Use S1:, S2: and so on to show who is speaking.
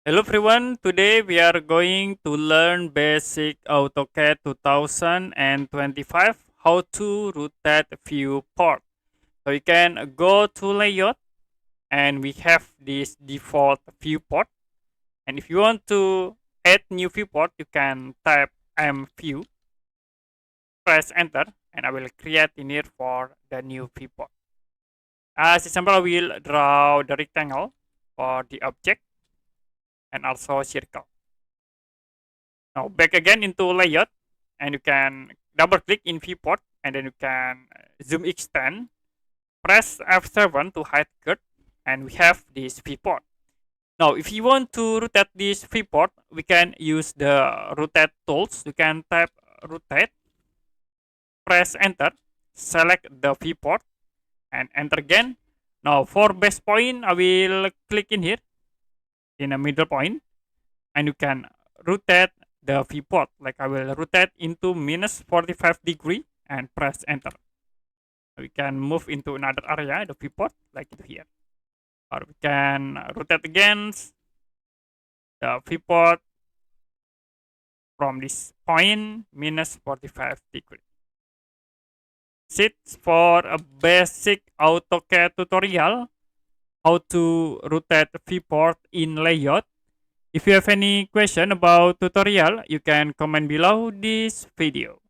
S1: Hello everyone, today we are going to learn basic AutoCAD 2025 how to rotate viewport. So you can go to layout and we have this default viewport, and if you want to add new viewport you can type view, press enter, and I will create in here for the new viewport. As example, I will draw the rectangle for the object and also circle. Now back again into layout, and you can double click in viewport, and then you can zoom extend, press F7 to hide cut, and we have this viewport. Now if you want to rotate this viewport, we can use the rotate tools. You can type rotate, press enter, select the viewport, and enter again. Now for base point, I will click in here in a middle point, and you can rotate the viewport. Like I will rotate into minus 45 degree and press enter. We can move into another area, the viewport, like it here. Or we can rotate against the viewport from this point, minus 45 degree. That's for a basic AutoCAD tutorial, how to rotate viewport in layout. If you have any question about tutorial, you can comment below this video.